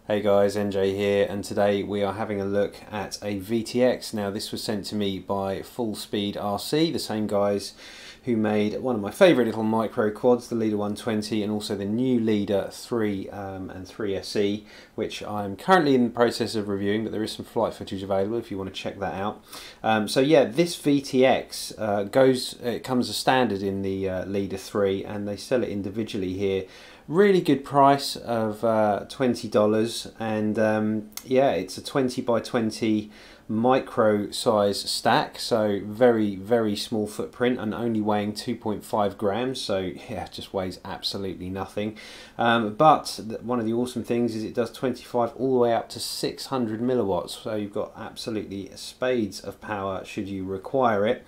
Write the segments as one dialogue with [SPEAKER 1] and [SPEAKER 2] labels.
[SPEAKER 1] Hey guys, NJ here, and today we are having a look at a VTX. Now this was sent to me by FullspeedRC, the same guys who made one of my favourite little micro quads, the Leader 120, and also the new Leader 3 and 3SE, which I'm currently in the process of reviewing, but there is some flight footage available if you want to check that out. So yeah, this VTX it comes as standard in the Leader 3, and they sell it individually here. Really good price of $20, and yeah, it's a 20 by 20 micro size stack, so very small footprint and only weighing 2.5 grams, so yeah, it just weighs absolutely nothing. But one of the awesome things is it does 25 all the way up to 600 milliwatts, so you've got absolutely spades of power should you require it.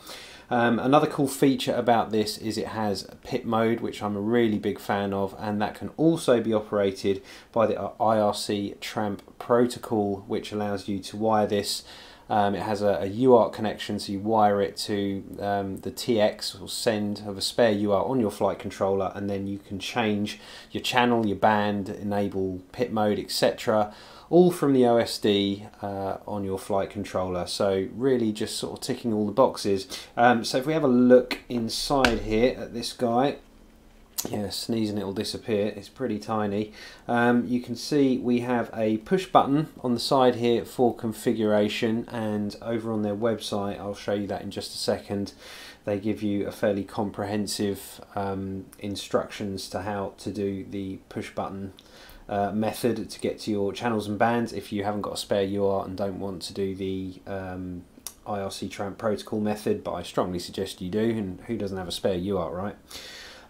[SPEAKER 1] Another cool feature about this is it has pit mode, which I'm a really big fan of, and that can also be operated by the IRC tramp protocol, which allows you to wire this. It has a UART connection, so you wire it to the TX or send of a spare UART on your flight controller, and then you can change your channel, your band, enable pit mode, etc. all from the OSD on your flight controller. So really just sort of ticking all the boxes. So if we have a look inside here at this guy, yeah, sneezing it'll disappear, it's pretty tiny. You can see we have a push button on the side here for configuration, and over on their website, I'll show you that in just a second, they give you a fairly comprehensive instructions to how to do the push button method to get to your channels and bands if you haven't got a spare UART and don't want to do the IRC tramp protocol method, but I strongly suggest you do, and who doesn't have a spare UART, right?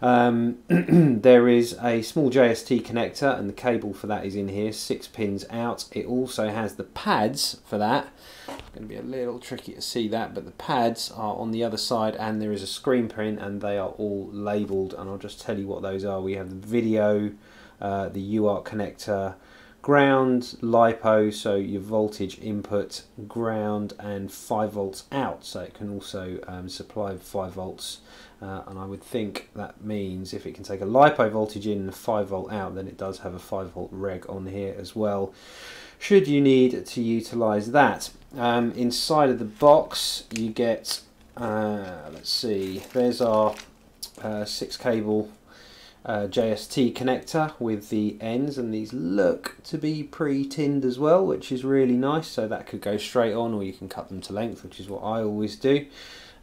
[SPEAKER 1] There is a small JST connector, and the cable for that is in here, 6 pins out. It also has the pads for that. It's going to be a little tricky to see that, but the pads are on the other side, and there is a screen print, and they are all labelled, and I'll just tell you what those are. We have the video, the UART connector, ground, LiPo, so your voltage input, ground, and 5 volts out, so it can also supply 5 volts, and I would think that means if it can take a LiPo voltage in and a 5 volt out, then it does have a 5 volt reg on here as well, should you need to utilize that. Inside of the box you get, let's see, there's our 6 cable JST connector with the ends, and these look to be pre-tinned as well, which is really nice, so that could go straight on, or you can cut them to length, which is what I always do,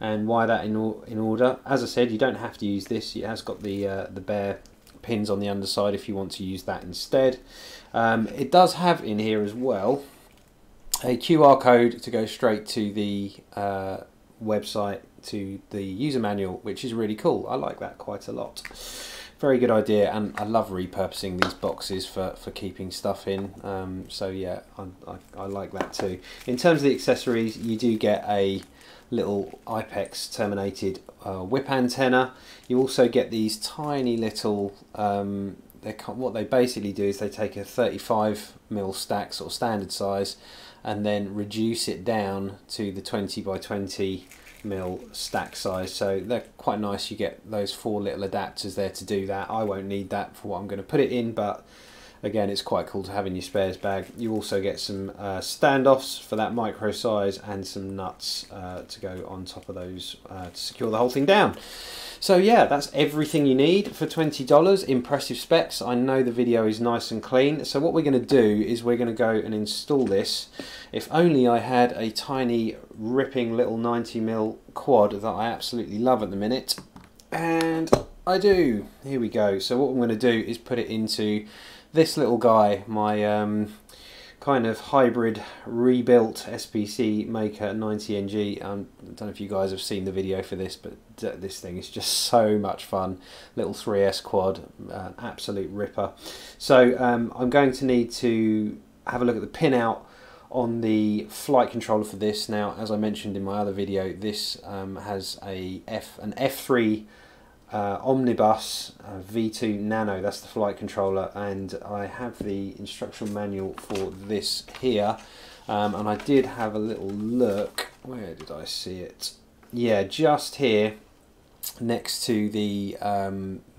[SPEAKER 1] and wire that in order. As I said, you don't have to use this, it has got the bare pins on the underside if you want to use that instead. It does have in here as well a QR code to go straight to the website, to the user manual, which is really cool. I like that quite a lot. Very good idea, and I love repurposing these boxes for keeping stuff in, so yeah, I like that too. In terms of the accessories, you do get a little IPEX terminated whip antenna. You also get these tiny little, what they basically do is they take a 35mm stack, sort of standard size, and then reduce it down to the 20 by 20 mil stack size, so they're quite nice. You get those 4 little adapters there to do that. I won't need that for what I'm going to put it in, but again, it's quite cool to have in your spares bag. You also get some standoffs for that micro size, and some nuts to go on top of those to secure the whole thing down. So yeah, that's everything you need for $20. Impressive specs. I know the video is nice and clean. So what we're going to do is we're going to go and install this. If only I had a tiny ripping little 90mm quad that I absolutely love at the minute. And I do. Here we go. So what I'm going to do is put it into this little guy, my kind of hybrid rebuilt SPC Maker 90NG. I don't know if you guys have seen the video for this, but this thing is just so much fun. Little 3S quad, absolute ripper. So I'm going to need to have a look at the pinout on the flight controller for this. Now, as I mentioned in my other video, this has an F3 Omnibus V2 Nano, that's the flight controller, and I have the instructional manual for this here, and I did have a little look. Where did I see it? Yeah, just here next to the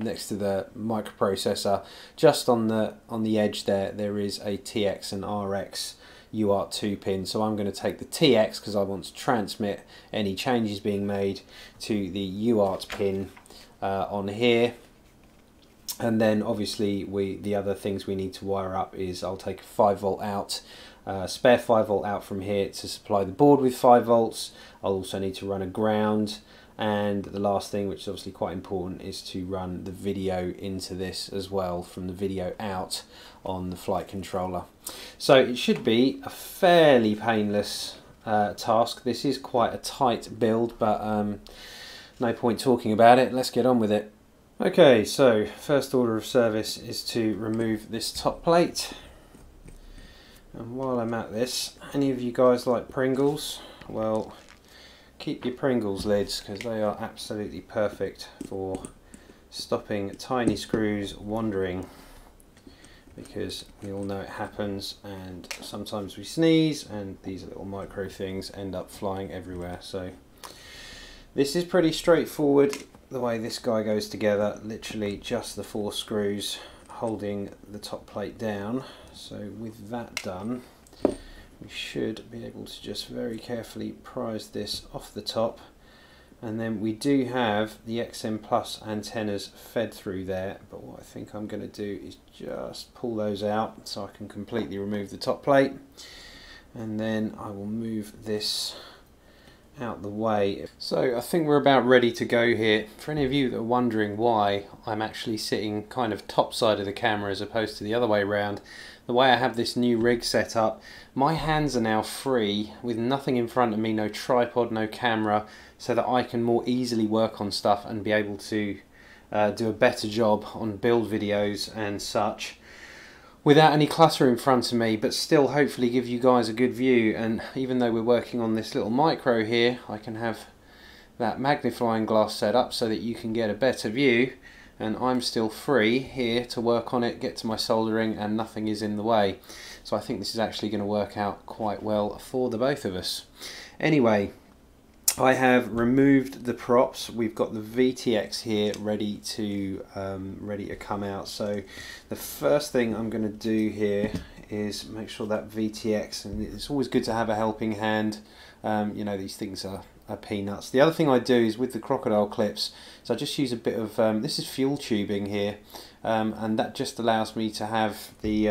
[SPEAKER 1] microprocessor. Just on the edge there is a TX and RX UART 2 pin, so I'm going to take the TX because I want to transmit any changes being made to the UART pin on here. And then obviously the other things we need to wire up is I'll take a 5 volt out, spare 5 volt out from here to supply the board with 5 volts. I'll also need to run a ground, and the last thing, which is obviously quite important, is to run the video into this as well from the video out on the flight controller. So it should be a fairly painless task. This is quite a tight build, but no point talking about it. Let's get on with it. Okay, so first order of service is to remove this top plate. And while I'm at this, any of you guys like Pringles? Well, keep your Pringles lids, because they are absolutely perfect for stopping tiny screws wandering, because we all know it happens, and sometimes we sneeze and these little micro things end up flying everywhere. So this is pretty straightforward the way this guy goes together, literally just the 4 screws holding the top plate down. So with that done, we should be able to just very carefully prise this off the top, and then we do have the XM Plus antennas fed through there, but what I think I'm going to do is just pull those out so I can completely remove the top plate, and then I will move this out the way. So I think we're about ready to go here. For any of you that are wondering why I'm actually sitting kind of top side of the camera as opposed to the other way around, the way I have this new rig set up, my hands are now free with nothing in front of me, no tripod, no camera, so that I can more easily work on stuff and be able to do a better job on build videos and such without any clutter in front of me, but still hopefully give you guys a good view. And even though we're working on this little micro here, I can have that magnifying glass set up so that you can get a better view, and I'm still free here to work on it, get to my soldering, and nothing is in the way. So I think this is actually going to work out quite well for the both of us. Anyway, I have removed the props. We've got the VTX here ready to come out. So the first thing I'm going to do here is make sure that VTX, and it's always good to have a helping hand. You know, these things are peanuts. The other thing I do is with the crocodile clips, so I just use a bit of this is fuel tubing here, and that just allows me to have the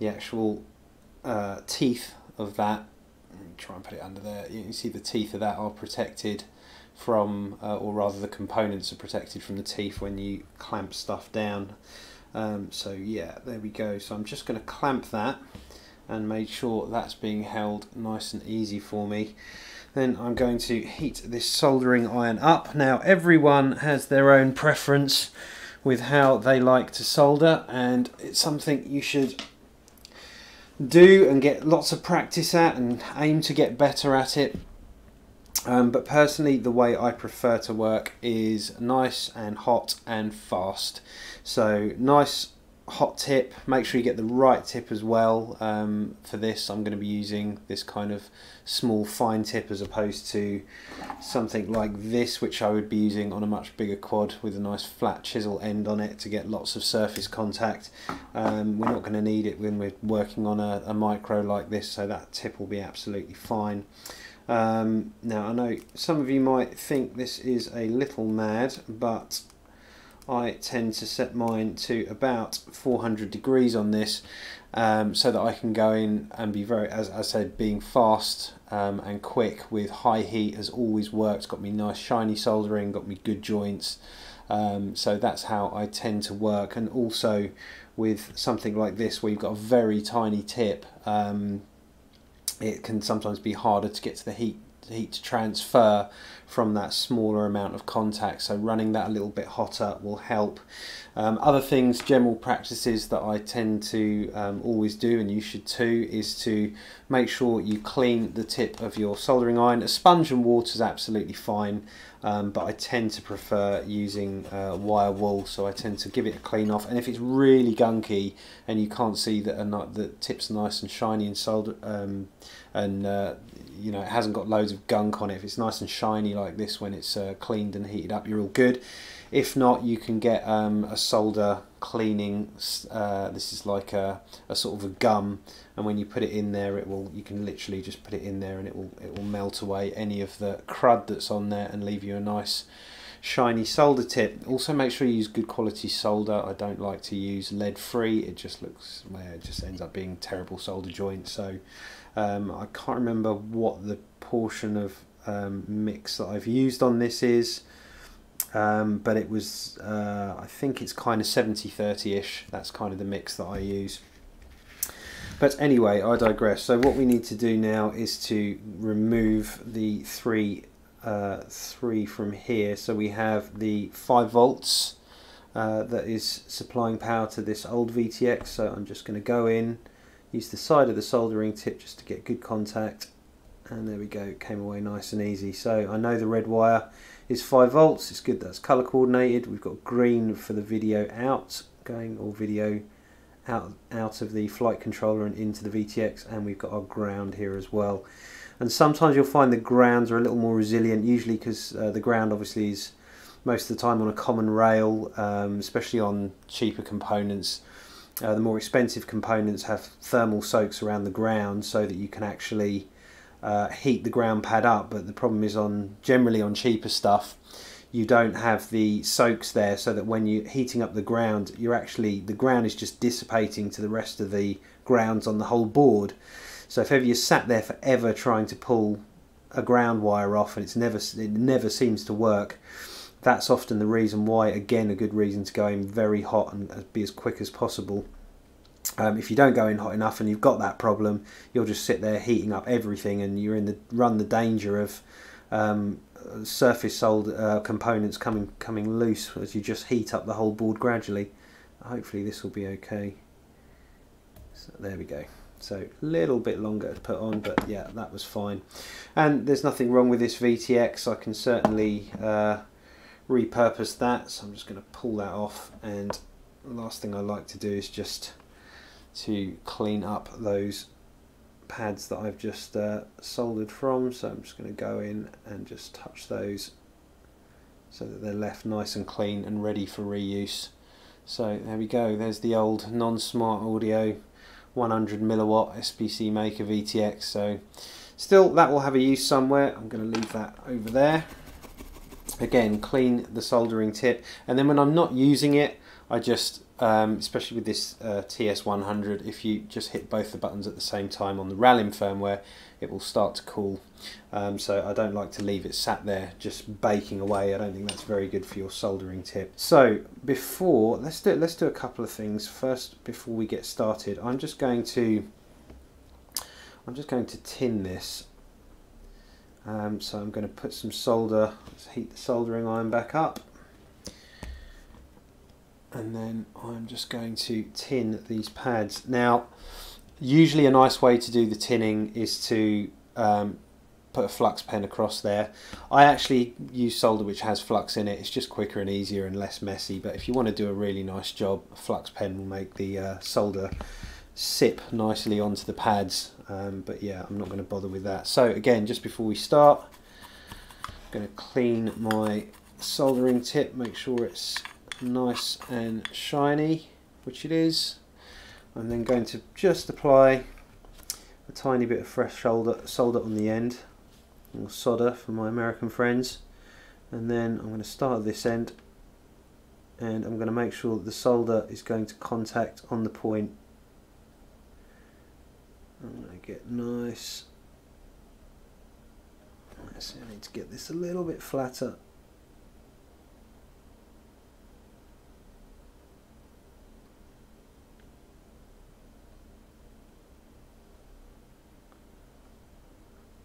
[SPEAKER 1] actual teeth of that. Try and put it under there. You can see the teeth of that are protected from, or rather the components are protected from the teeth when you clamp stuff down. So yeah, there we go. So I'm just going to clamp that and make sure that's being held nice and easy for me. Then I'm going to heat this soldering iron up. Now everyone has their own preference with how they like to solder, and it's something you should do and get lots of practice at and aim to get better at it. But personally, the way I prefer to work is nice and hot and fast. So nice hot tip, make sure you get the right tip as well. For this I'm going to be using this kind of small fine tip as opposed to something like this, which I would be using on a much bigger quad with a nice flat chisel end on it to get lots of surface contact. We're not going to need it when we're working on a micro like this, so that tip will be absolutely fine. Now I know some of you might think this is a little mad, but I tend to set mine to about 400 degrees on this, so that I can go in and be very, as I said, being fast and quick with high heat has always worked. Got me nice shiny soldering, got me good joints, so that's how I tend to work. And also with something like this where you've got a very tiny tip, it can sometimes be harder to get to the heat to transfer from that smaller amount of contact, so running that a little bit hotter will help. Other things, general practices that I tend to always do, and you should too, is to make sure you clean the tip of your soldering iron. A sponge and water is absolutely fine. but I tend to prefer using wire wool, so I tend to give it a clean off. And if it's really gunky and you can't see that the tips are nice and shiny and soldered, you know, it hasn't got loads of gunk on it, if it's nice and shiny like this when it's cleaned and heated up, you're all good. If not, you can get a solder cleaning. This is like a sort of a gum, and when you put it in there, you can literally just put it in there and it will melt away any of the crud that's on there and leave you a nice shiny solder tip. Also, make sure you use good quality solder. I don't like to use lead free. It just looks, well, it just ends up being terrible solder joint. So I can't remember what the portion of mix that I've used on this is. But it was, I think it's kind of 70-30-ish. That's kind of the mix that I use. But anyway, I digress. So what we need to do now is to remove the three from here. So we have the 5 volts that is supplying power to this old VTX. So I'm just going to go in, use the side of the soldering tip just to get good contact. And there we go, it came away nice and easy. So I know the red wire is 5 volts, it's good that's color coordinated. We've got green for the video out, or video out of the flight controller and into the VTX, and we've got our ground here as well. And sometimes you'll find the grounds are a little more resilient, usually because the ground obviously is most of the time on a common rail, especially on cheaper components. The more expensive components have thermal soaks around the ground so that you can actually heat the ground pad up, but the problem is generally on cheaper stuff you don't have the soaks there, so that when you're heating up the ground, the ground is just dissipating to the rest of the grounds on the whole board. So if ever you're sat there forever trying to pull a ground wire off and it never seems to work, that's often the reason why. Again, a good reason to go in very hot and be as quick as possible. If you don't go in hot enough and you've got that problem, you'll just sit there heating up everything, and you're run the danger of surface solder components coming loose as you just heat up the whole board gradually. Hopefully this will be okay. So there we go. So a little bit longer to put on, but yeah, that was fine. And there's nothing wrong with this VTX. I can certainly repurpose that. So I'm just going to pull that off, and the last thing I like to do is just to clean up those pads that I've just soldered from. So I'm just going to go in and just touch those so that they're left nice and clean and ready for reuse. So there we go, there's the old non-smart audio 100 milliwatt SPC Maker VTX. So still, that will have a use somewhere. I'm going to leave that over there. Again, clean the soldering tip, and then when I'm not using it, I just especially with this TS100, if you just hit both the buttons at the same time on the Rallim firmware, it will start to cool. So I don't like to leave it sat there just baking away. I don't think that's very good for your soldering tip. So before, let's do a couple of things first before we get started. I'm just going to tin this. So I'm going to put some solder. Let's heat the soldering iron back up. And then I'm just going to tin these pads. Now, usually a nice way to do the tinning is to put a flux pen across there. I actually use solder which has flux in it. It's just quicker and easier and less messy. But if you want to do a really nice job, a flux pen will make the solder sip nicely onto the pads. But yeah, I'm not going to bother with that. So again, just before we start, I'm going to clean my soldering tip, make sure it's nice and shiny, which it is. I'm then going to just apply a tiny bit of fresh solder on the end, or solder for my American friends, and then I'm going to start at this end, and I'm going to make sure that the solder is going to contact on the point. I'm going to get nice. I need to get this a little bit flatter.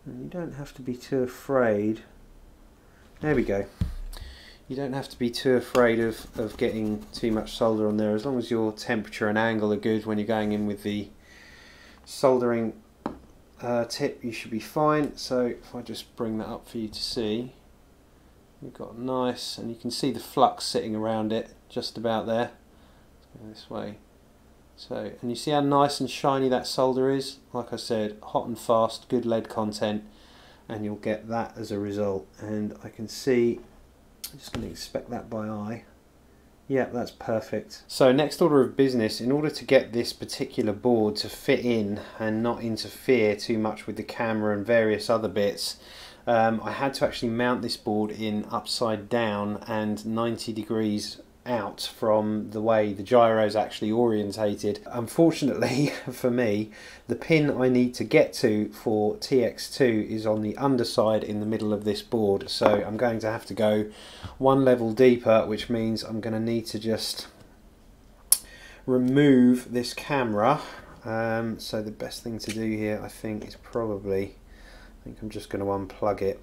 [SPEAKER 1] And you don't have to be too afraid. There we go. You don't have to be too afraid of getting too much solder on there, as long as your temperature and angle are good when you're going in with the soldering tip, you should be fine. So if I just bring that up for you to see, We've got nice, and you can see the flux sitting around it just about there. Let's go this way. So, and you see how nice and shiny that solder is? Like I said, hot and fast, good lead content, and you'll get that as a result. And I can see, I'm just going to inspect that by eye. Yeah, that's perfect. So next order of business, in order to get this particular board to fit in and not interfere too much with the camera and various other bits, I had to actually mount this board in upside down and 90 degrees out from the way the gyro is actually orientated. Unfortunately for me, the pin I need to get to for TX2 is on the underside in the middle of this board, so I'm going to have to go one level deeper, which means I'm going to need to just remove this camera. So the best thing to do here, I think, is probably, I'm just going to unplug it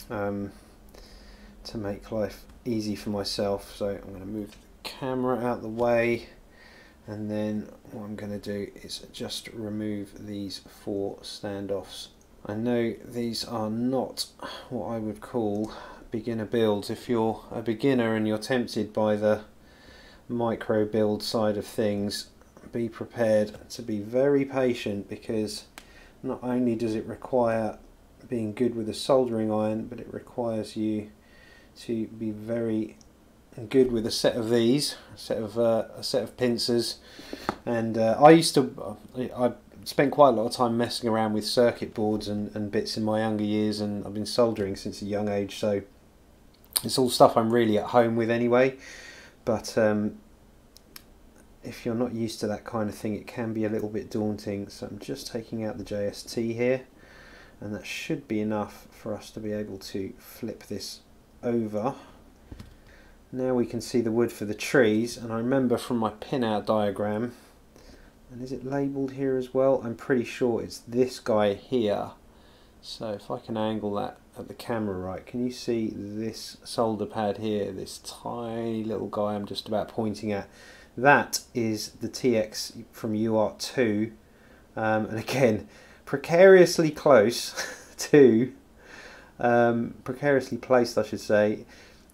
[SPEAKER 1] to make life easy for myself. So I'm going to move the camera out the way, and then what I'm going to do is just remove these 4 standoffs. I know these are not what I would call beginner builds. If you're a beginner and you're tempted by the micro build side of things, be prepared to be very patient, because not only does it require being good with a soldering iron, but it requires you to be very good with a set of these, a set of pincers. And I spent quite a lot of time messing around with circuit boards and bits in my younger years, and I've been soldering since a young age, so it's all stuff I'm really at home with anyway. But if you're not used to that kind of thing, it can be a little bit daunting. So I'm just taking out the JST here, and that should be enough for us to be able to flip this over. Now we can see the wood for the trees, and I remember from my pin-out diagram, and is it labelled here as well? I'm pretty sure it's this guy here. So if I can angle that at the camera right, can you see this solder pad here, this tiny little guy I'm just about pointing at? That is the TX from UART2, and again, precariously close to, precariously placed I should say,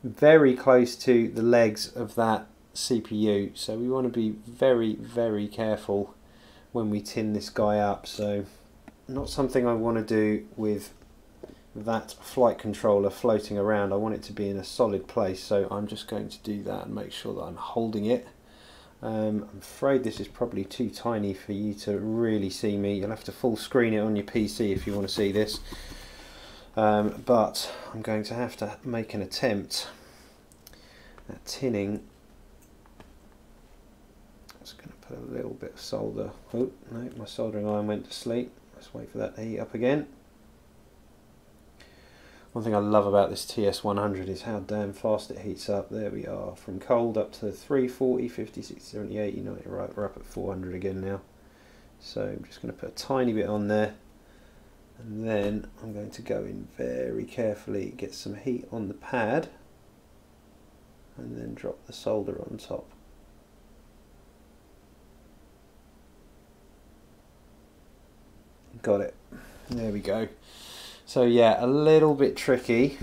[SPEAKER 1] very close to the legs of that CPU. So we want to be very, very careful when we tin this guy up. So not something I want to do with that flight controller floating around. I want it to be in a solid place, so I'm just going to do that and make sure that I'm holding it. I'm afraid this is probably too tiny for you to really see me. You'll have to full screen it on your PC if you want to see this. But I'm going to have to make an attempt at tinning. I'm just going to put a little bit of solder. Oh no, my soldering iron went to sleep. Let's wait for that to heat up again. One thing I love about this TS100 is how damn fast it heats up. There we are, from cold up to 340, 50, 60, 70, 80, 90, right, we're up at 400 again now. So I'm just going to put a tiny bit on there, and then I'm going to go in very carefully, get some heat on the pad, and then drop the solder on top. Got it. There we go. So yeah, a little bit tricky.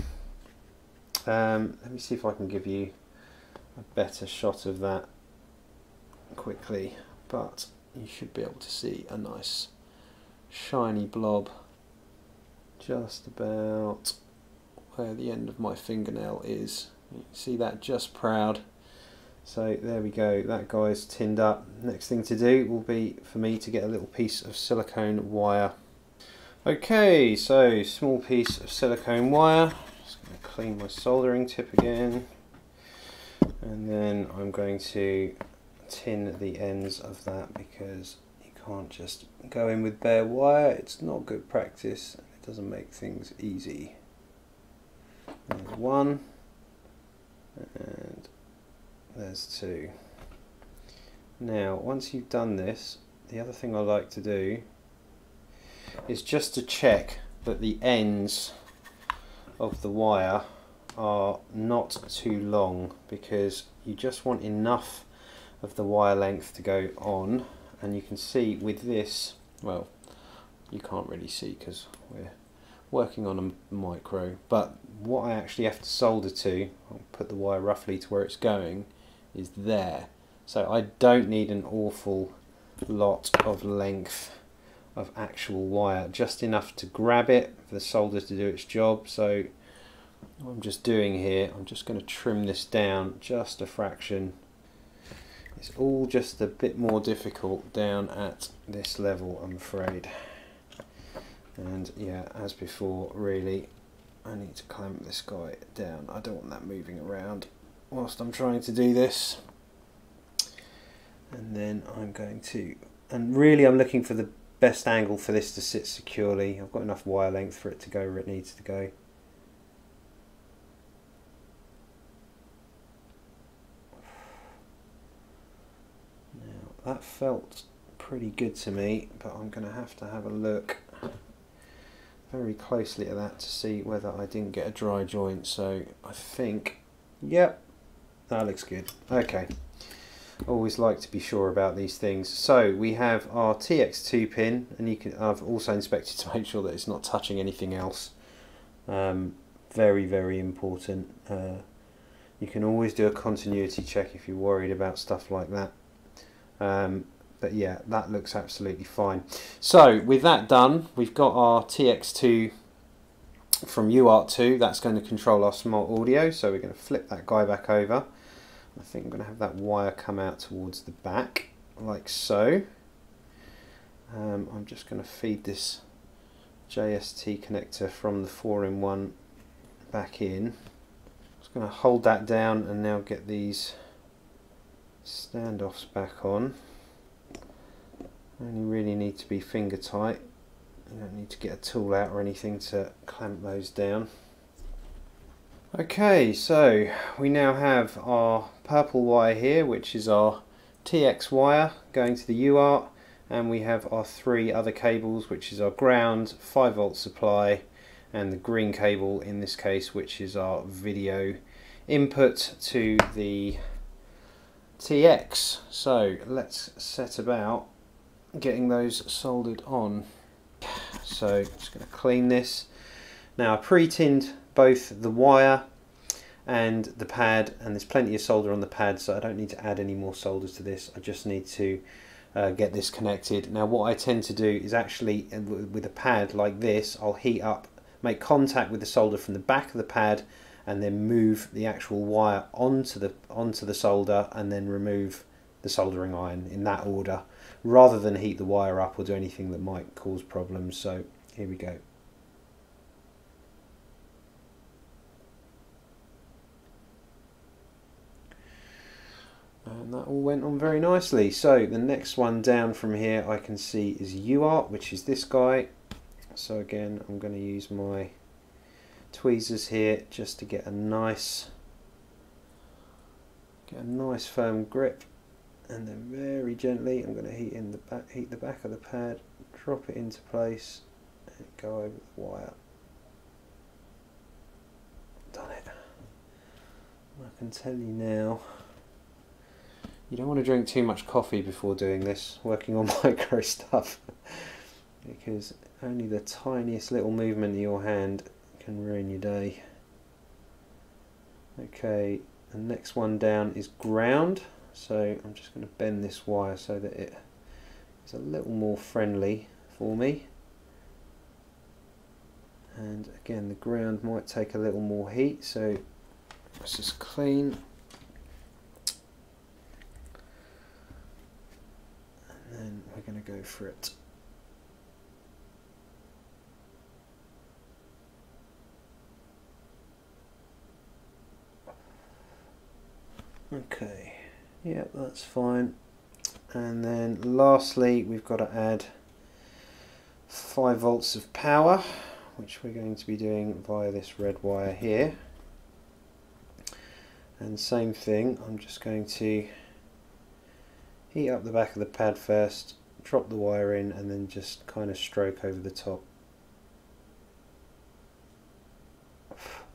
[SPEAKER 1] Let me see if I can give you a better shot of that quickly, but you should be able to see a nice shiny blob just about where the end of my fingernail is. You can see that just proud. So there we go, that guy's tinned up. Next thing to do will be for me to get a little piece of silicone wire. Okay, so small piece of silicone wire. Just going to clean my soldering tip again, and then I'm going to tin the ends of that, because you can't just go in with bare wire. It's not good practice, and it doesn't make things easy. There's one, and there's two. Now once you've done this, the other thing I like to do is just to check that the ends of the wire are not too long, because you just want enough of the wire length to go on. And you can see with this, well, you can't really see because we're working on a micro, but what I actually have to solder to, I'll put the wire roughly to where it's going, is there. So I don't need an awful lot of length of actual wire, just enough to grab it for the solder to do its job. So what I'm just doing here, I'm just going to trim this down just a fraction. It's all just a bit more difficult down at this level, I'm afraid. And yeah, as before, really, I need to clamp this guy down. I don't want that moving around whilst I'm trying to do this. And then I'm going to, and really I'm looking for the best angle for this to sit securely. I've got enough wire length for it to go where it needs to go. Now that felt pretty good to me, but I'm going to have a look very closely at that to see whether I didn't get a dry joint. So I think, yep, that looks good. Okay. Always like to be sure about these things. So we have our TX2 pin, and I've also inspected to make sure that it's not touching anything else. Very, very important. You can always do a continuity check if you're worried about stuff like that. But yeah, that looks absolutely fine. So with that done, we've got our TX2 from UART2. That's going to control our smart audio. So we're going to flip that guy back over. I think I'm going to have that wire come out towards the back, like so. I'm just going to feed this JST connector from the 4-in-1 back in. I'm just going to hold that down and now get these standoffs back on. Only really need to be finger tight. You don't need to get a tool out or anything to clamp those down. Okay, so we now have our purple wire here, which is our TX wire going to the UART, and we have our 3 other cables, which is our ground, 5-volt supply, and the green cable in this case, which is our video input to the TX. So let's set about getting those soldered on. So I'm just going to clean this. Now I pre-tinned both the wire and the pad, and there's plenty of solder on the pad, so I don't need to add any more solder to this. I just need to get this connected. Now what I tend to do is actually, with a pad like this, I'll heat up, make contact with the solder from the back of the pad, and then move the actual wire onto the solder, and then remove the soldering iron in that order, rather than heat the wire up or do anything that might cause problems. So here we go. And that all went on very nicely. So the next one down from here I can see is UART, which is this guy. So again, I'm going to use my tweezers here just to get a nice firm grip, and then very gently I'm going to heat the back of the pad, drop it into place, and go over the wire. Done it. I can tell you now, you don't want to drink too much coffee before doing this, working on micro stuff, because only the tiniest little movement of your hand can ruin your day. Okay, the next one down is ground, so I'm just going to bend this wire so that it is a little more friendly for me. And again, the ground might take a little more heat, so let's just clean. And then we're going to go for it. Okay, yeah, that's fine. And then lastly, we've got to add 5 volts of power, which we're going to be doing via this red wire here. And same thing, I'm just going to heat up the back of the pad first, drop the wire in, and then just kind of stroke over the top.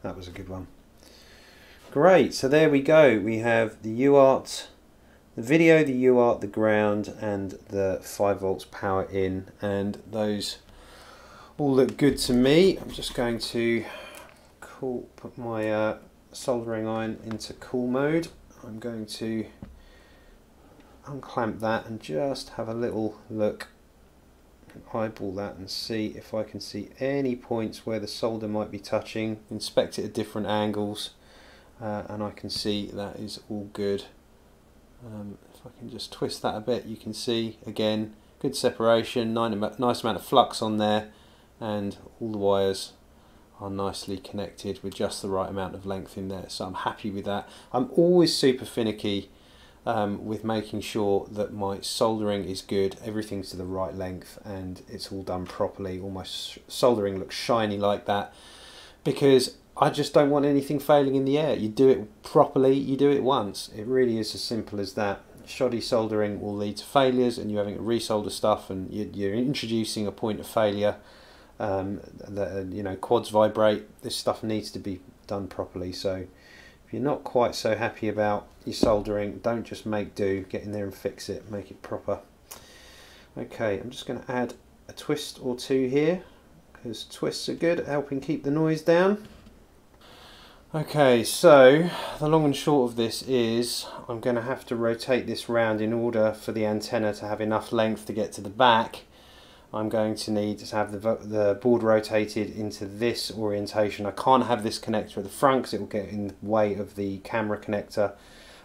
[SPEAKER 1] That was a good one. Great, so there we go. We have the UART, the video, the UART, the ground, and the 5 volts power in, and those all look good to me. I'm just going to put my soldering iron into cool mode. I'm going to unclamp that and just have a little look, eyeball that and see if I can see any points where the solder might be touching, inspect it at different angles, and I can see that is all good. If I can just twist that a bit, you can see again good separation, nice amount of flux on there, and all the wires are nicely connected with just the right amount of length in there, so I'm happy with that. I'm always super finicky with making sure that my soldering is good, everything's to the right length and it's all done properly. All my soldering looks shiny like that, because I just don't want anything failing in the air. You do it properly, you do it once. It really is as simple as that. Shoddy soldering will lead to failures and you're having to resolder stuff, and you're introducing a point of failure. You know, quads vibrate. This stuff needs to be done properly. So if you're not quite so happy about your soldering, don't just make do. Get in there and fix it, make it proper. Okay, I'm just going to add a twist or two here, because twists are good at helping keep the noise down. Okay, so the long and short of this is I'm going to have to rotate this round in order for the antenna to have enough length to get to the back. I'm going to need to have the board rotated into this orientation. I can't have this connector at the front because it will get in the way of the camera connector.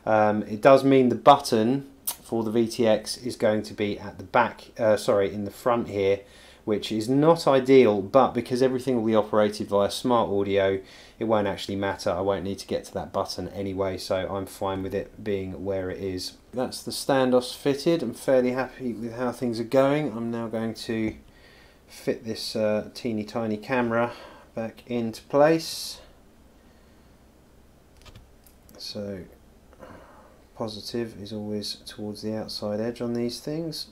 [SPEAKER 1] It does mean the button for the VTX is going to be at the back, in the front here, which is not ideal, but because everything will be operated via smart audio, it won't actually matter. I won't need to get to that button anyway, so I'm fine with it being where it is. That's the standoffs fitted. I'm fairly happy with how things are going. I'm now going to fit this teeny tiny camera back into place. So positive is always towards the outside edge on these things.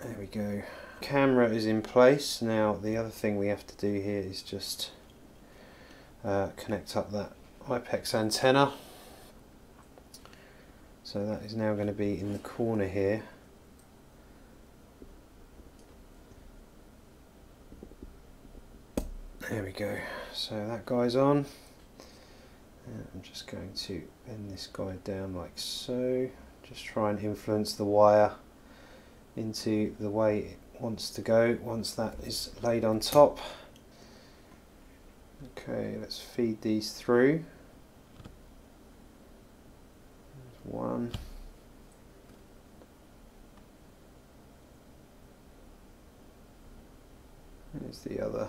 [SPEAKER 1] There we go. Camera is in place. Now the other thing we have to do here is just connect up that IPEX antenna. So that is now going to be in the corner here. There we go. So that guy's on. And I'm just going to bend this guy down like so. Just try and influence the wire into the way it wants to go once that is laid on top. Okay, let's feed these through. There's one. There's the other.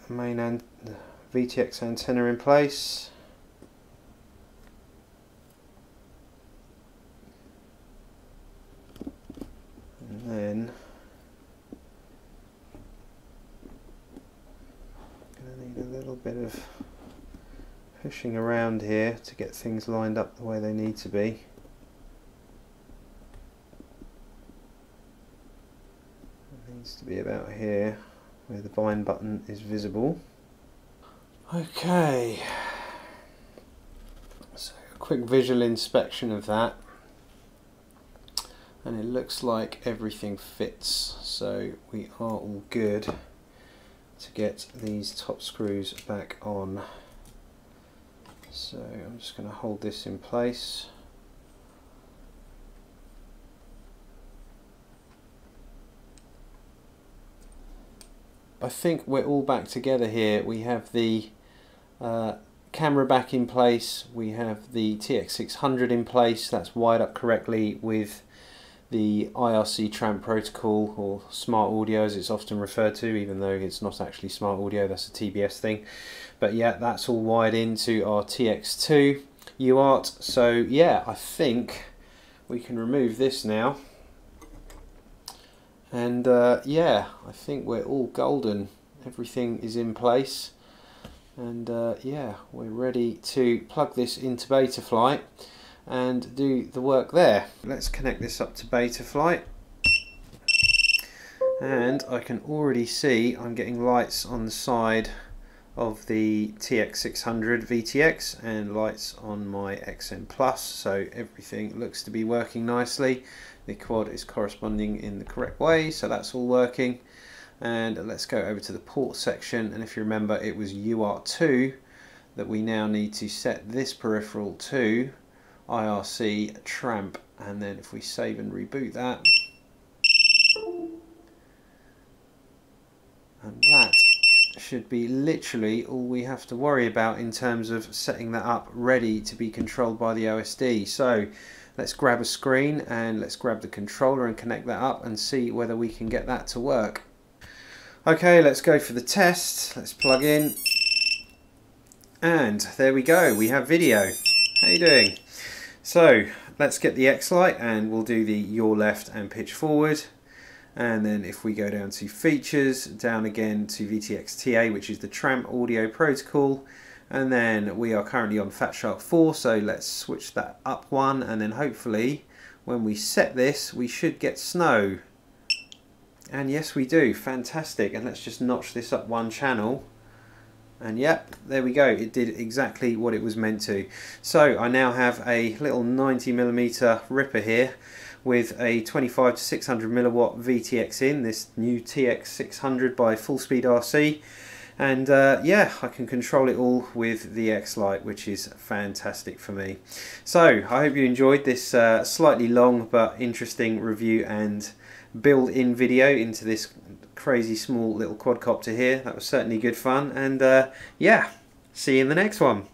[SPEAKER 1] The main VTX antenna in place. And then I'm going to need a little bit of pushing around here to get things lined up the way they need to be. It needs to be about here where the bind button is visible. Okay, so a quick visual inspection of that. And it looks like everything fits, so we are all good to get these top screws back on. So I'm just going to hold this in place. I think we're all back together here. We have the camera back in place, we have the TX600 in place, that's wired up correctly with the IRC tramp protocol, or smart audio as it's often referred to, even though it's not actually smart audio, that's a TBS thing. But yeah, that's all wired into our TX2 UART. So yeah, I think we can remove this now. And yeah, I think we're all golden. Everything is in place. And yeah, we're ready to plug this into Betaflight and do the work there. Let's connect this up to Betaflight, and I can already see I'm getting lights on the side of the TX600 VTX and lights on my XM Plus, so everything looks to be working nicely. The quad is corresponding in the correct way, so that's all working. And let's go over to the port section, and if you remember, it was UART2 that we now need to set this peripheral to IRC tramp, and then if we save and reboot that, and that should be literally all we have to worry about in terms of setting that up ready to be controlled by the OSD. So let's grab a screen and let's grab the controller and connect that up and see whether we can get that to work. Okay, let's go for the test. Let's plug in, and there we go, we have video. How you doing? So let's get the X light and we'll do the yaw left and pitch forward. And then if we go down to features, down again to VTX TA, which is the tramp audio protocol, and then we are currently on Fat Shark 4, so let's switch that up one, and then hopefully when we set this we should get snow. And yes, we do. Fantastic. And let's just notch this up one channel, and yep, there we go, it did exactly what it was meant to. So I now have a little 90mm ripper here with a 25 to 600 milliwatt VTX in, this new TX600 by FullspeedRC, and yeah, I can control it all with the X Lite, which is fantastic for me. So I hope you enjoyed this slightly long but interesting review and build-in video into this crazy small little quadcopter here. That was certainly good fun, and yeah, see you in the next one.